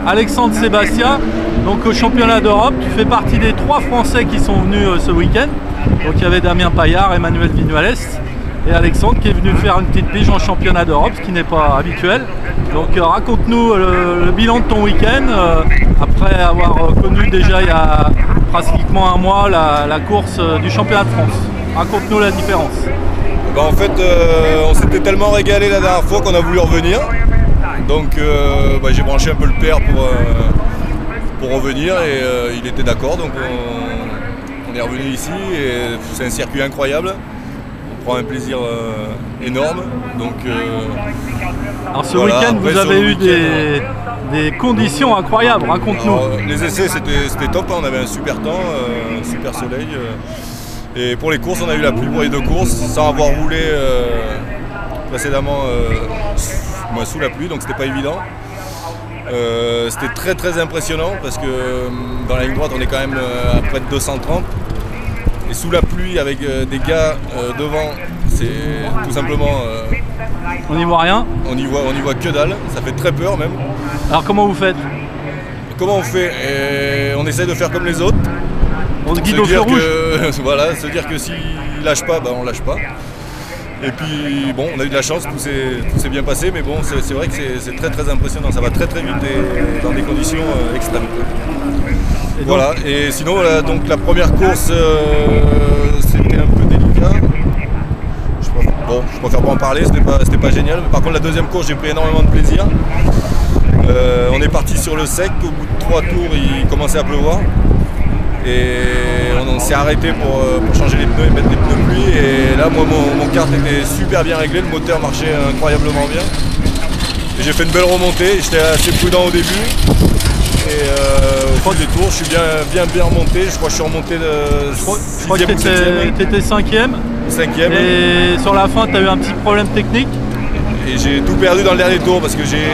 Alexandre Sébastien, donc au championnat d'Europe. Tu fais partie des 3 Français qui sont venus ce week-end. Donc il y avait Damien Paillard, Emmanuel Vinuales et Alexandre qui est venu faire une petite pige en championnat d'Europe, ce qui n'est pas habituel. Donc raconte-nous le bilan de ton week-end, après avoir connu déjà il y a pratiquement un mois la course du championnat de France. Raconte-nous la différence. En fait, on s'était tellement régalé la dernière fois qu'on a voulu revenir. Donc j'ai branché un peu le père pour revenir et il était d'accord. Donc on est revenu ici et c'est un circuit incroyable. On prend un plaisir énorme. Donc, alors ce week-end, vous avez eu des conditions incroyables, raconte-nous. Les essais c'était top, hein. On avait un super temps, un super soleil. Et pour les courses, on a eu la pluie pour les 2 courses, sans avoir roulé précédemment sous la pluie, donc c'était pas évident. C'était très très impressionnant parce que dans la ligne droite, on est quand même à près de 230. Et sous la pluie, avec des gars devant, c'est tout simplement... on n'y voit rien. On n'y voit que dalle, ça fait très peur même. Alors comment vous faites? Comment on fait? On essaie de faire comme les autres. On se guide au feu rouge. Voilà, se dire que s'il lâche pas, on lâche pas. Et puis bon, on a eu de la chance, tout s'est bien passé, mais bon, c'est vrai que c'est très très impressionnant, ça va très très vite et dans des conditions extrêmes. Et donc, voilà, et sinon donc la première course c'était un peu délicat. Je préfère pas en parler, c'était pas génial, mais par contre la deuxième course j'ai pris énormément de plaisir. On est parti sur le sec, au bout de 3 tours il commençait à pleuvoir. Et on s'est arrêté pour changer les pneus et mettre des pneus pluie. Et là, moi, mon kart était super bien réglé, le moteur marchait incroyablement bien. Et j'ai fait une belle remontée, j'étais assez prudent au début. Et au fond des tours, je suis bien remonté. Je crois que je suis remonté de 6e ou 7e. Tu étais 5e. 5e. Et sur la fin, tu as eu un petit problème technique. Et j'ai tout perdu dans le dernier tour parce que j'ai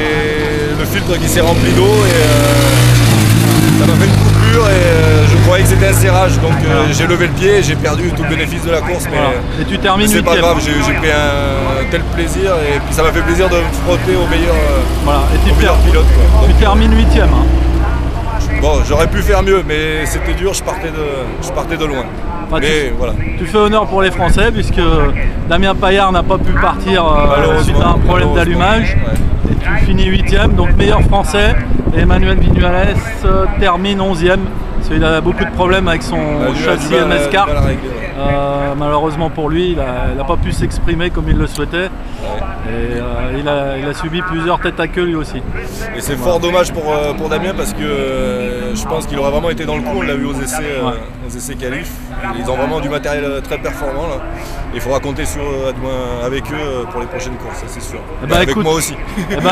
le filtre qui s'est rempli d'eau et ça m'a fait une coupure et je croyais que c'était un serrage, donc j'ai levé le pied et j'ai perdu tout le bénéfice de la course. Mais voilà. Et tu termines 8e. C'est pas grave, j'ai pris un tel plaisir et puis ça m'a fait plaisir de me frotter au meilleur, meilleur pilote. Quoi. Tu termines 8e. Hein. Bon, j'aurais pu faire mieux, mais c'était dur, je partais de loin. Mais voilà. Tu fais honneur pour les Français puisque Damien Paillard n'a pas pu partir suite à un problème d'allumage. Ouais. Et tu finis 8e, donc meilleur Français. Et Emmanuel Vinuales termine 11e. Parce qu'il a beaucoup de problèmes avec son châssis MS Kart. Malheureusement pour lui, il n'a pas pu s'exprimer comme il le souhaitait. Ouais. Et il a subi plusieurs têtes à queue lui aussi. Et c'est fort dommage pour Damien parce que je pense qu'il aurait vraiment été dans le coup. On l'a vu aux essais qualifs. Ils ont vraiment du matériel très performant là. Il faudra compter avec eux pour les prochaines courses, c'est sûr. Avec moi aussi.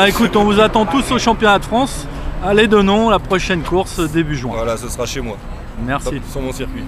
Écoute, on vous attend tous au championnat de France. Allez, Denon, la prochaine course début juin. Voilà, ce sera chez moi. Merci. Sur mon circuit.